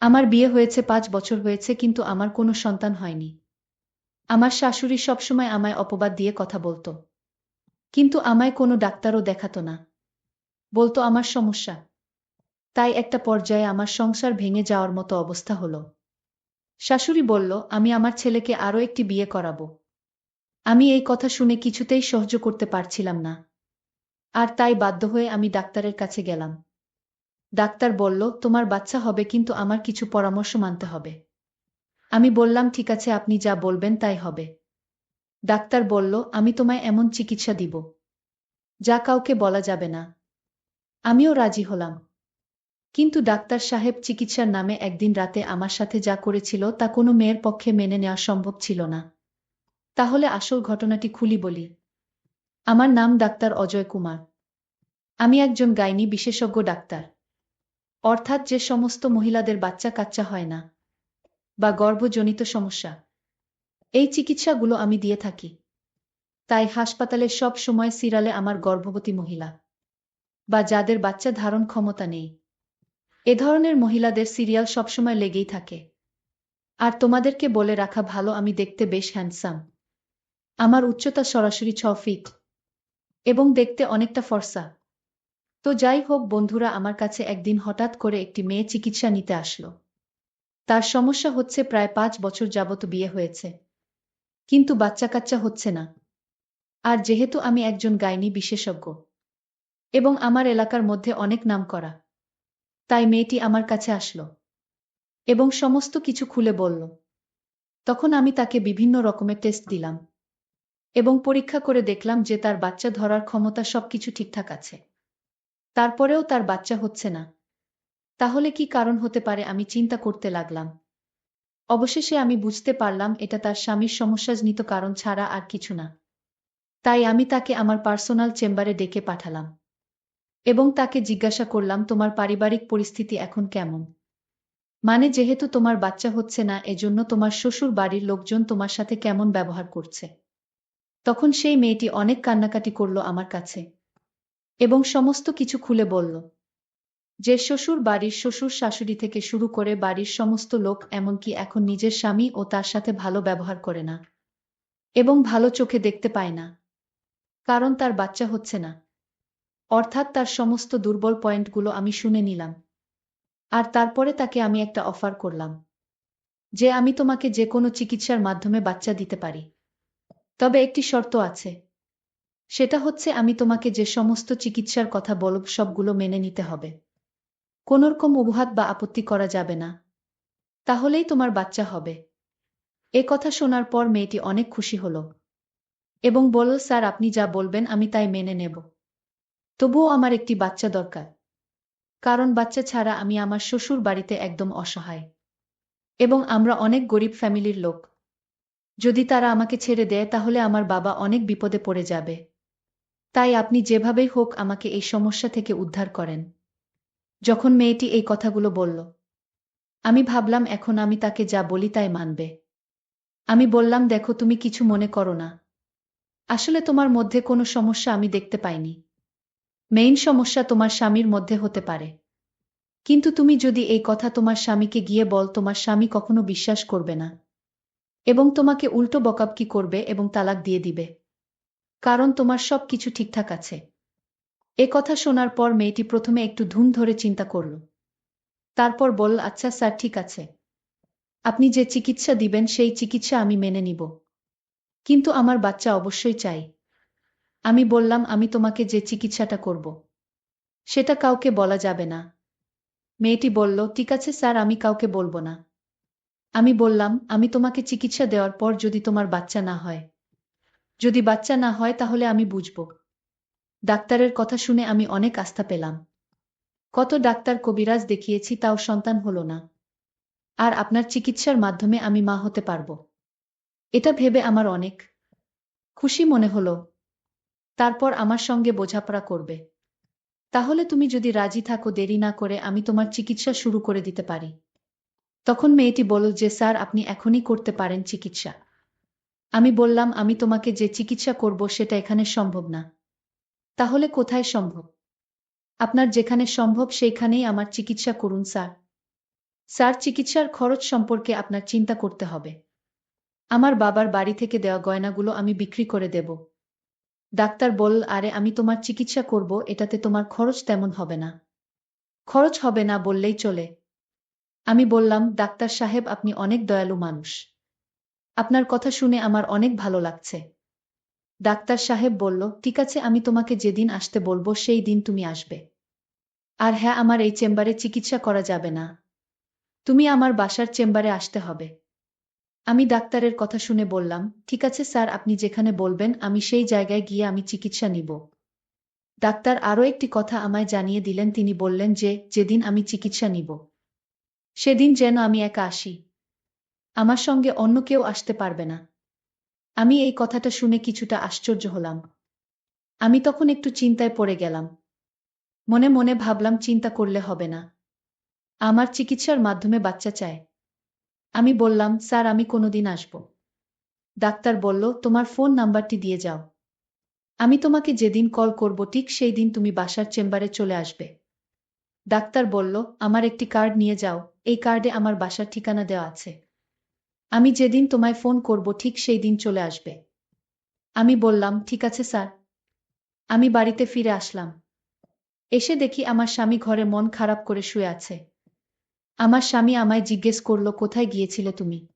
আমার বিয়ে হয়েছে ৫ বছর হয়েছে কিন্তু আমার কোনো সন্তান হয়নি। আমার শাশুড়ি সবসময় আমায় অপবাদ দিয়ে কথা বলতো। কিন্তু আমায় কোনো ডাক্তারও দেখাতো না। বলতো আমার সমস্যা। তাই একটা পর্যায়ে আমার সংসার ভেঙে যাওয়ার মতো অবস্থা হলো। শাশুড়ি বলল, আমি আমার ছেলেকে আরও একটি বিয়ে করাবো। আমি এই কথা শুনে কিছুতেই সহ্য করতে পারছিলাম না। আর তাই বাধ্য হয়ে আমি ডাক্তারের কাছে গেলাম। ডাক্তার বলল, তোমার বাচ্চা হবে কিন্তু আমার কিছু পরামর্শ মানতে হবে। আমি বললাম, ঠিক আছে, আপনি যা বলবেন তাই হবে। ডাক্তার বলল, আমি তোমায় এমন চিকিৎসা দিব যা কাউকে বলা যাবে না। আমিও রাজি হলাম। কিন্তু ডাক্তার সাহেব চিকিৎসার নামে একদিন রাতে আমার সাথে যা করেছিল তা কোনো মেয়ের পক্ষে মেনে নেওয়া সম্ভব ছিল না। তাহলে আসল ঘটনাটি খুলি বলি। আমার নাম ডাক্তার অজয় কুমার। আমি একজন গাইনি বিশেষজ্ঞ ডাক্তার। অর্থাৎ যে সমস্ত মহিলাদের বাচ্চা কাচ্চা হয় না বা গর্ভজনিত সমস্যা, এই চিকিৎসাগুলো আমি দিয়ে থাকি। তাই হাসপাতালে সব সময় সিরিয়ালে আমার গর্ভবতী মহিলা বা যাদের বাচ্চা ধারণ ক্ষমতা নেই, এ ধরনের মহিলাদের সিরিয়াল সবসময় লেগেই থাকে। আর তোমাদেরকে বলে রাখা ভালো, আমি দেখতে বেশ হ্যান্ডসাম। আমার উচ্চতা সরাসরি ৬ ফিট এবং দেখতে অনেকটা ফর্সা। তো যাই হোক বন্ধুরা, আমার কাছে একদিন হঠাৎ করে একটি মেয়ে চিকিৎসা নিতে আসলো। তার সমস্যা হচ্ছে প্রায় ৫ বছর যাবত বিয়ে হয়েছে, কিন্তু বাচ্চা কাচ্চা হচ্ছে না। আর যেহেতু আমি একজন গাইনি বিশেষজ্ঞ এবং আমার এলাকার মধ্যে অনেক নামকরা, তাই মেয়েটি আমার কাছে আসলো এবং সমস্ত কিছু খুলে বলল। তখন আমি তাকে বিভিন্ন রকমের টেস্ট দিলাম এবং পরীক্ষা করে দেখলাম যে তার বাচ্চা ধরার ক্ষমতা সবকিছু ঠিকঠাক আছে। তারপরেও তার বাচ্চা হচ্ছে না। তাহলে কি কারণ হতে পারে আমি চিন্তা করতে লাগলাম। অবশেষে আমি বুঝতে পারলাম এটা তার স্বামীর সমস্যাজনিত কারণ ছাড়া আর কিছু না। তাই আমি তাকে আমার পার্সোনাল চেম্বারে ডেকে পাঠালাম এবং তাকে জিজ্ঞাসা করলাম, তোমার পারিবারিক পরিস্থিতি এখন কেমন? মানে যেহেতু তোমার বাচ্চা হচ্ছে না, এজন্য তোমার শ্বশুর বাড়ির লোকজন তোমার সাথে কেমন ব্যবহার করছে? তখন সেই মেয়েটি অনেক কান্নাকাটি করল আমার কাছে এবং সমস্ত কিছু খুলে বলল যে শ্বশুর বাড়ির শ্বশুর শাশুড়ি থেকে শুরু করে বাড়ির সমস্ত লোক এমনকি এখন নিজের স্বামী ও তার সাথে ভালো ব্যবহার করে না এবং ভালো চোখে দেখতে পায় না, কারণ তার বাচ্চা হচ্ছে না। অর্থাৎ তার সমস্ত দুর্বল পয়েন্টগুলো আমি শুনে নিলাম। আর তারপরে তাকে আমি একটা অফার করলাম যে আমি তোমাকে যে কোনো চিকিৎসার মাধ্যমে বাচ্চা দিতে পারি, তবে একটি শর্ত আছে। সেটা হচ্ছে আমি তোমাকে যে সমস্ত চিকিৎসার কথা বলব সবগুলো মেনে নিতে হবে। কোনোরকম অজুহাত বা আপত্তি করা যাবে না। তাহলেই তোমার বাচ্চা হবে। এ কথা শোনার পর মেয়েটি অনেক খুশি হল এবং বলল, স্যার আপনি যা বলবেন আমি তাই মেনে নেব। তবুও আমার একটি বাচ্চা দরকার, কারণ বাচ্চা ছাড়া আমি আমার শ্বশুর বাড়িতে একদম অসহায় এবং আমরা অনেক গরিব ফ্যামিলির লোক। যদি তারা আমাকে ছেড়ে দেয় তাহলে আমার বাবা অনেক বিপদে পড়ে যাবে। তাই আপনি যেভাবেই হোক আমাকে এই সমস্যা থেকে উদ্ধার করেন। যখন মেয়েটি এই কথাগুলো বলল, আমি ভাবলাম এখন আমি তাকে যা বলি তাই মানবে। আমি বললাম, দেখো তুমি কিছু মনে করো না। আসলে তোমার মধ্যে কোনো সমস্যা আমি দেখতে পাইনি। মেইন সমস্যা তোমার স্বামীর মধ্যে হতে পারে। কিন্তু তুমি যদি এই কথা তোমার স্বামীকে গিয়ে বল, তোমার স্বামী কখনো বিশ্বাস করবে না এবং তোমাকে উল্টো বকাবকি করবে এবং তালাক দিয়ে দিবে, কারণ তোমার সব কিছু ঠিকঠাক আছে। এ কথা শোনার পর মেয়েটি প্রথমে একটু ধুম ধরে চিন্তা করল। তারপর বলল, আচ্ছা স্যার, ঠিক আছে, আপনি যে চিকিৎসা দিবেন সেই চিকিৎসা আমি মেনে নিব, কিন্তু আমার বাচ্চা অবশ্যই চাই। আমি বললাম, আমি তোমাকে যে চিকিৎসাটা করব সেটা কাউকে বলা যাবে না। মেয়েটি বলল, ঠিক আছে স্যার, আমি কাউকে বলবো না। আমি বললাম, আমি তোমাকে চিকিৎসা দেওয়ার পর যদি তোমার বাচ্চা না হয়, যদি বাচ্চা না হয় তাহলে আমি বুঝব। ডাক্তারের কথা শুনে আমি অনেক আস্থা পেলাম। কত ডাক্তার কবিরাজ দেখিয়েছি, তাও সন্তান হলো না। আর আপনার চিকিৎসার মাধ্যমে আমি মা হতে পারবো, এটা ভেবে আমার অনেক খুশি মনে হলো। তারপর আমার সঙ্গে বোঝাপড়া করবে। তাহলে তুমি যদি রাজি থাকো, দেরি না করে আমি তোমার চিকিৎসা শুরু করে দিতে পারি। তখন মেয়েটি বলল যে স্যার আপনি এখনই করতে পারেন চিকিৎসা। আমি বললাম, আমি তোমাকে যে চিকিৎসা করব সেটা এখানে সম্ভব না। তাহলে কোথায় সম্ভব? আপনার যেখানে সম্ভব সেইখানেই আমার চিকিৎসা করুন স্যার। স্যার, চিকিৎসার খরচ সম্পর্কে আপনার চিন্তা করতে হবে। আমার বাবার বাড়ি থেকে দেওয়া গয়নাগুলো আমি বিক্রি করে দেব। ডাক্তার বলল, আরে আমি তোমার চিকিৎসা করব, এটাতে তোমার খরচ তেমন হবে না। খরচ হবে না বললেই চলে। আমি বললাম, ডাক্তার সাহেব আপনি অনেক দয়ালু মানুষ। আপনার কথা শুনে আমার অনেক ভালো লাগছে। ডাক্তার সাহেব বলল, ঠিক আছে, আমি তোমাকে যেদিন আসতে বলবো সেই দিন তুমি আসবে। আর হ্যাঁ, আমার এই চেম্বারে চিকিৎসা করা যাবে না। তুমি আমার বাসার চেম্বারে আসতে হবে। আমি ডাক্তারের কথা শুনে বললাম, ঠিক আছে স্যার, আপনি যেখানে বলবেন আমি সেই জায়গায় গিয়ে আমি চিকিৎসা নিব। ডাক্তার আরও একটি কথা আমায় জানিয়ে দিলেন, তিনি বললেন যে যেদিন আমি চিকিৎসা নিব সেদিন যেন আমি একা আসি। আমার সঙ্গে অন্য কেউ আসতে পারবে না। আমি এই কথাটা শুনে কিছুটা আশ্চর্য হলাম। আমি তখন একটু চিন্তায় পড়ে গেলাম। মনে মনে ভাবলাম, চিন্তা করলে হবে না। আমার চিকিৎসার মাধ্যমে বাচ্চা চাই। আমি বললাম, স্যার আমি কোনোদিন আসব। ডাক্তার বলল, তোমার ফোন নাম্বারটি দিয়ে যাও। আমি তোমাকে যেদিন কল করব ঠিক সেই দিন তুমি বাসার চেম্বারে চলে আসবে। ডাক্তার বলল, আমার একটি কার্ড নিয়ে যাও, এই কার্ডে আমার বাসার ঠিকানা দেওয়া আছে। আমি যেদিন তোমায় ফোন করব ঠিক সেই দিন চলে আসবে। আমি বললাম, ঠিক আছে স্যার। আমি বাড়িতে ফিরে আসলাম। এসে দেখি আমার স্বামী ঘরে মন খারাপ করে শুয়ে আছে। আমার স্বামী আমায় জিজ্ঞেস করল, কোথায় গিয়েছিলে তুমি?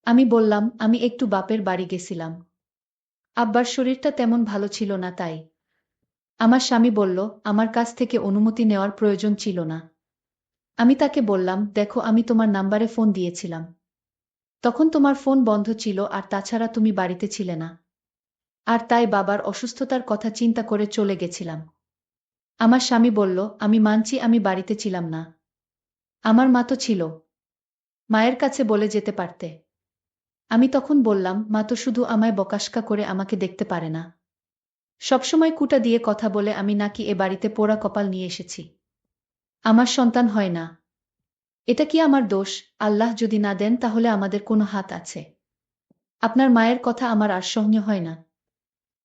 আমি বললাম, আমি একটু বাপের বাড়ি গেছিলাম। আব্বার শরীরটা তেমন ভালো ছিল না তাই। আমার স্বামী বলল, আমার কাছ থেকে অনুমতি নেওয়ার প্রয়োজন ছিল না। আমি তাকে বললাম, দেখো আমি তোমার নাম্বারে ফোন দিয়েছিলাম। তখন তোমার ফোন বন্ধ ছিল আর তাছাড়া তুমি বাড়িতে ছিলে না। আর তাই বাবার অসুস্থতার কথা চিন্তা করে চলে গেছিলাম। আমার স্বামী বলল, আমি মানছি আমি বাড়িতে ছিলাম না। আমার মা তো ছিল। মায়ের কাছে বলে যেতে পারতে। আমি তখন বললাম, মা তো শুধু আমায় বকাশকা করে আমাকে দেখতে পারে না। সবসময় কুটা দিয়ে কথা বলে আমি নাকি এ বাড়িতে পোড়া কপাল নিয়ে এসেছি। আমার সন্তান হয় না। এটা কি আমার দোষ? আল্লাহ যদি না দেন তাহলে আমাদের কোনো হাত আছে? আপনার মায়ের কথা আমার আর সহ্য হয় না।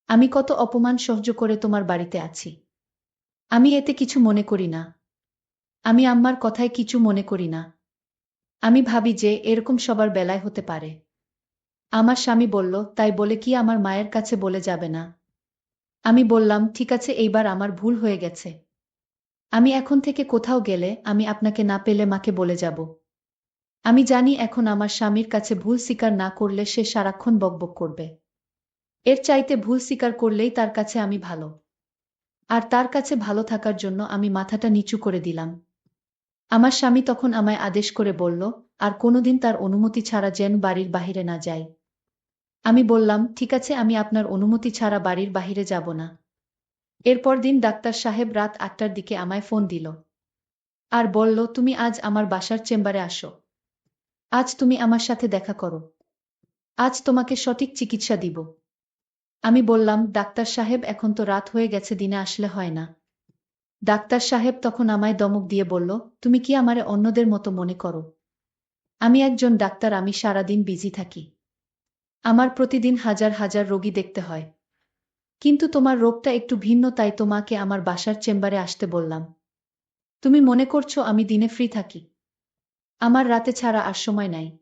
আমি কত অপমান সহ্য করে তোমার বাড়িতে আছি। আমি এতে কিছু মনে করি না। আমি আম্মার কথায় কিছু মনে করি না। আমি ভাবি যে এরকম সবার বেলায় হতে পারে। আমার স্বামী বলল, তাই বলে কি আমার মায়ের কাছে বলে যাবে না? আমি বললাম, ঠিক আছে, এইবার আমার ভুল হয়ে গেছে। আমি এখন থেকে কোথাও গেলে আমি আপনাকে না পেলে মাকে বলে যাব। আমি জানি এখন আমার স্বামীর কাছে ভুল স্বীকার না করলে সে সারাক্ষণ বকবক করবে। এর চাইতে ভুল স্বীকার করলেই তার কাছে আমি ভালো। আর তার কাছে ভালো থাকার জন্য আমি মাথাটা নিচু করে দিলাম। আমার স্বামী তখন আমায় আদেশ করে বলল, আর কোনোদিন তার অনুমতি ছাড়া যেন বাড়ির বাহিরে না যাই। আমি বললাম, ঠিক আছে, আমি আপনার অনুমতি ছাড়া বাড়ির বাহিরে যাব না। এরপর দিন ডাক্তার সাহেব রাত ৮টার দিকে আমায় ফোন দিল। আর বলল, তুমি আজ আমার বাসার চেম্বারে আসো। আজ তুমি আমার সাথে দেখা করো। আজ তোমাকে সঠিক চিকিৎসা দিব। আমি বললাম, ডাক্তার সাহেব এখন তো রাত হয়ে গেছে, দিনে আসলে হয় না। ডাক্তার সাহেব তখন আমায় ধমক দিয়ে বলল, তুমি কি আমারে অন্যদের মতো মনে করো? আমি একজন ডাক্তার, আমি সারাদিন বিজি থাকি। আমার প্রতিদিন হাজার হাজার রোগী দেখতে হয়। কিন্তু তোমার রোগটা একটু ভিন্ন, তাই তোমাকে আমার বাসার চেম্বারে আসতে বললাম। তুমি মনে করছো আমি দিনে ফ্রি থাকি? আমার রাতে ছাড়া আর সময় নাই।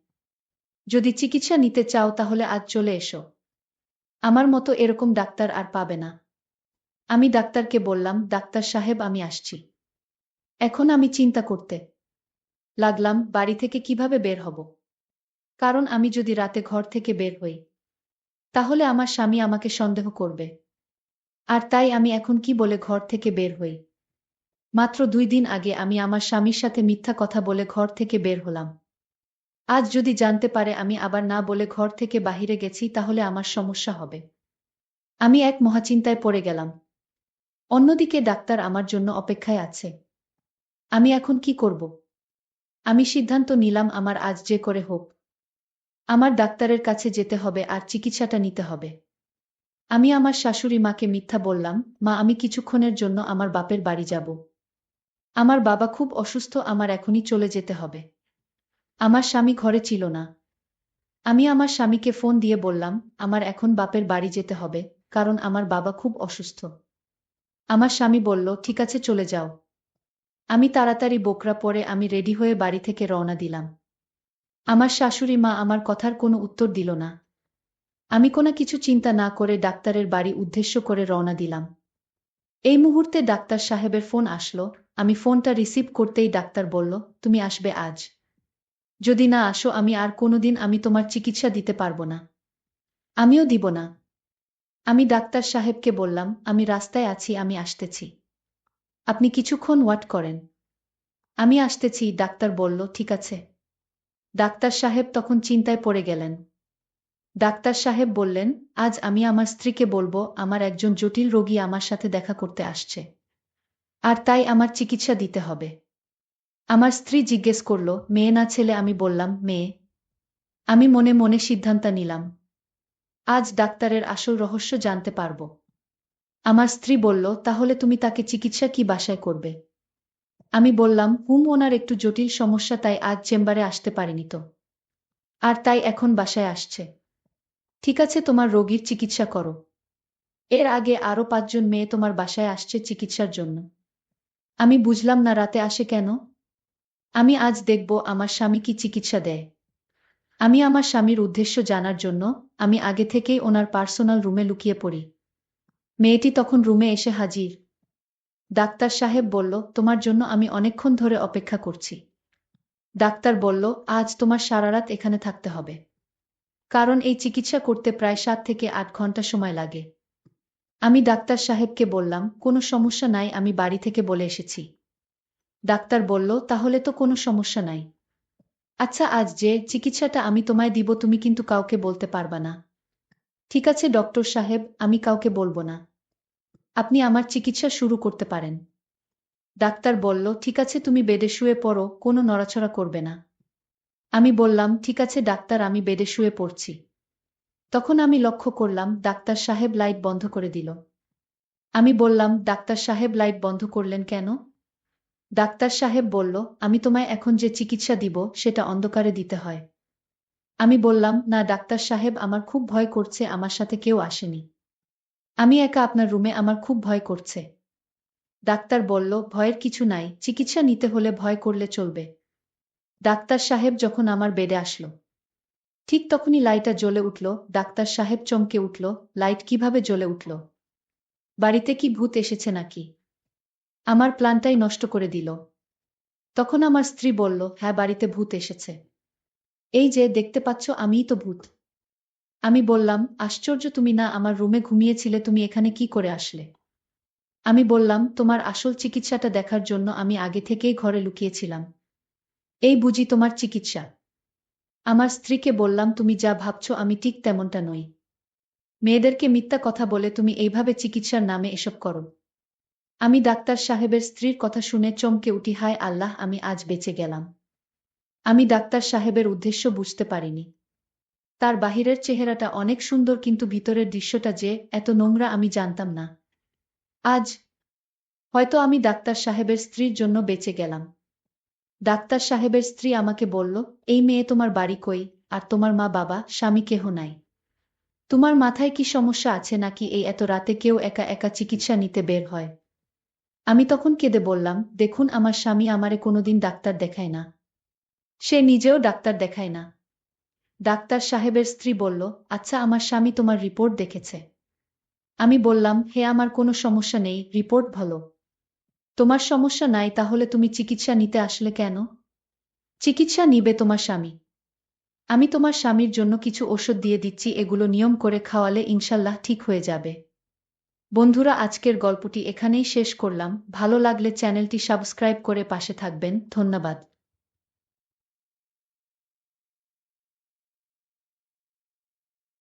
যদি চিকিৎসা নিতে চাও তাহলে আজ চলে এসো। আমার মতো এরকম ডাক্তার আর পাবে না। আমি ডাক্তারকে বললাম, ডাক্তার সাহেব আমি আসছি। এখন আমি চিন্তা করতে লাগলাম বাড়ি থেকে কিভাবে বের হব। কারণ আমি যদি রাতে ঘর থেকে বের হই তাহলে আমার স্বামী আমাকে সন্দেহ করবে। আর তাই আমি এখন কি বলে ঘর থেকে বের হই? মাত্র ২ দিন আগে আমি আমার স্বামীর সাথে মিথ্যা কথা বলে ঘর থেকে বের হলাম। আজ যদি জানতে পারে আমি আবার না বলে ঘর থেকে বাহিরে গেছি তাহলে আমার সমস্যা হবে। আমি এক মহাচিন্তায় পড়ে গেলাম। অন্যদিকে ডাক্তার আমার জন্য অপেক্ষায় আছে। আমি এখন কি করব? আমি সিদ্ধান্ত নিলাম আমার আজ যে করে হোক আমার ডাক্তারের কাছে যেতে হবে আর চিকিৎসাটা নিতে হবে। আমি আমার শাশুড়ি মাকে মিথ্যা বললাম, মা আমি কিছুক্ষণের জন্য আমার বাপের বাড়ি যাব। আমার বাবা খুব অসুস্থ, আমার এখনই চলে যেতে হবে। আমার স্বামী ঘরে ছিল না। আমি আমার স্বামীকে ফোন দিয়ে বললাম, আমার এখন বাপের বাড়ি যেতে হবে, কারণ আমার বাবা খুব অসুস্থ। আমার স্বামী বলল, ঠিক আছে চলে যাও। আমি তাড়াতাড়ি বোকরা পরে আমি রেডি হয়ে বাড়ি থেকে রওনা দিলাম। আমার শাশুড়ি মা আমার কথার কোনো উত্তর দিল না। আমি কোনো কিছু চিন্তা না করে ডাক্তারের বাড়ি উদ্দেশ্য করে রওনা দিলাম। এই মুহূর্তে ডাক্তার সাহেবের ফোন আসলো। আমি ফোনটা রিসিভ করতেই ডাক্তার বলল, তুমি আসবে আজ? যদি না আসো আমি আর কোনোদিন আমি তোমার চিকিৎসা দিতে পারবো না। আমিও দিব না। আমি ডাক্তার সাহেবকে বললাম, আমি রাস্তায় আছি, আমি আসতেছি। আপনি কিছুক্ষণ ওয়েট করেন। আমি আসতেছি। ডাক্তার বলল, ঠিক আছে। ডাক্তার সাহেব তখন চিন্তায় পড়ে গেলেন। ডাক্তার সাহেব বললেন, আজ আমি আমার স্ত্রীকে বলবো আমার একজন জটিল রোগী আমার সাথে দেখা করতে আসছে, আর তাই আমার চিকিৎসা দিতে হবে। আমার স্ত্রী জিজ্ঞেস করল, মেয়ে না ছেলে? আমি বললাম, মেয়ে। আমি মনে মনে সিদ্ধান্ত নিলাম, আজ ডাক্তারের আসল রহস্য জানতে পারব। আমার স্ত্রী বলল, তাহলে তুমি তাকে চিকিৎসা কি বাসায় করবে? আমি বললাম, ওনার একটু জটিল সমস্যা, তাই আজ চেম্বারে আসতে পারেনি তো, আর তাই এখন বাসায় আসছে। ঠিক আছে, তোমার রোগীর চিকিৎসা করো। এর আগে আরো 5 জন মেয়ে তোমার বাসায় আসছে চিকিৎসার জন্য। আমি বুঝলাম না রাতে আসে কেন। আমি আজ দেখব আমার স্বামী কি চিকিৎসা দেয়। আমি আমার স্বামীর উদ্দেশ্য জানার জন্য আমি আগে থেকেই ওনার পার্সোনাল রুমে লুকিয়ে পড়ি। মেয়েটি তখন রুমে এসে হাজির। ডাক্তার সাহেব বলল, তোমার জন্য আমি অনেকক্ষণ ধরে অপেক্ষা করছি। ডাক্তার বলল, আজ তোমার সারা রাত এখানে থাকতে হবে, কারণ এই চিকিৎসা করতে প্রায় 7 থেকে 8 ঘন্টা সময় লাগে। আমি ডাক্তার সাহেবকে বললাম, কোনো সমস্যা নাই, আমি বাড়ি থেকে বলে এসেছি। ডাক্তার বলল, তাহলে তো কোনো সমস্যা নাই। আচ্ছা, আজ যে চিকিৎসাটা আমি তোমায় দিব তুমি কিন্তু কাউকে বলতে পারবা না। ঠিক আছে ডক্টর সাহেব, আমি কাউকে বলবো না। আপনি আমার চিকিৎসা শুরু করতে পারেন। ডাক্তার বলল, ঠিক আছে, তুমি বেডে শুয়ে পড়ো, কোনো নড়াচড়া করবে না। আমি বললাম, ঠিক আছে ডাক্তার, আমি বেডে শুয়ে পড়ছি। তখন আমি লক্ষ্য করলাম ডাক্তার সাহেব লাইট বন্ধ করে দিল। আমি বললাম, ডাক্তার সাহেব লাইট বন্ধ করলেন কেন? ডাক্তার সাহেব বলল, আমি তোমায় এখন যে চিকিৎসা দিব সেটা অন্ধকারে দিতে হয়। আমি বললাম, না ডাক্তার সাহেব, আমার খুব ভয় করছে, আমার সাথে কেউ আসেনি। আমি একা আপনার রুমে, আমার খুব ভয় করছে। ডাক্তার বলল, ভয়ের কিছু নাই, চিকিৎসা নিতে হলে ভয় করলে চলবে। ডাক্তার সাহেব যখন আমার বেডে আসলো, ঠিক তখনই লাইটটা জ্বলে উঠল। ডাক্তার সাহেব চমকে উঠল, লাইট কিভাবে জ্বলে উঠল? বাড়িতে কি ভূত এসেছে নাকি? আমার প্ল্যানটাই নষ্ট করে দিল। তখন আমার স্ত্রী বলল, হ্যাঁ, বাড়িতে ভূত এসেছে। এই যে দেখতে পাচ্ছ, আমিই তো ভূত। আমি বললাম, আশ্চর্য, তুমি না আমার রুমে ঘুমিয়েছিলে, তুমি এখানে কি করে আসলে? আমি বললাম, তোমার আসল চিকিৎসাটা দেখার জন্য আমি আগে থেকেই ঘরে লুকিয়েছিলাম। এই বুঝি তোমার চিকিৎসা? আমার স্ত্রীকে বললাম, তুমি যা ভাবছো আমি ঠিক তেমনটা নই। মেয়েদেরকে মিথ্যা কথা বলে তুমি এইভাবে চিকিৎসার নামে এসব করো। আমি ডাক্তার সাহেবের স্ত্রীর কথা শুনে চমকে উঠি, হায় আল্লাহ, আমি আজ বেঁচে গেলাম। আমি ডাক্তার সাহেবের উদ্দেশ্য বুঝতে পারিনি। তার বাহিরের চেহারাটা অনেক সুন্দর, কিন্তু ভিতরের দৃশ্যটা যে এত নোংরা আমি জানতাম না। আজ হয়তো আমি ডাক্তার সাহেবের স্ত্রীর জন্য বেঁচে গেলাম। ডাক্তার সাহেবের স্ত্রী আমাকে বলল, এই মেয়ে, তোমার বাড়ি কই? আর তোমার মা বাবা স্বামী কেহ নাই? তোমার মাথায় কি সমস্যা আছে নাকি এই এত রাতে কেউ একা একা চিকিৎসা নিতে বের হয়? আমি তখন কেঁদে বললাম, দেখুন, আমার স্বামী আমারে কোনোদিন ডাক্তার দেখায় না। সে নিজেও ডাক্তার দেখায় না। ডাক্তার সাহেবের স্ত্রী বলল, আচ্ছা, আমার স্বামী তোমার রিপোর্ট দেখেছে? আমি বললাম, হে, আমার কোনো সমস্যা নেই, রিপোর্ট ভালো। তোমার সমস্যা নাই, তাহলে তুমি চিকিৎসা নিতে আসলে কেন? চিকিৎসা নিবে তোমার স্বামী। আমি তোমার স্বামীর জন্য কিছু ওষুধ দিয়ে দিচ্ছি, এগুলো নিয়ম করে খাওয়ালে ইনশাল্লাহ ঠিক হয়ে যাবে। বন্ধুরা, আজকের গল্পটি এখানেই শেষ করলাম। ভালো লাগলে চ্যানেলটি সাবস্ক্রাইব করে পাশে থাকবেন। ধন্যবাদ।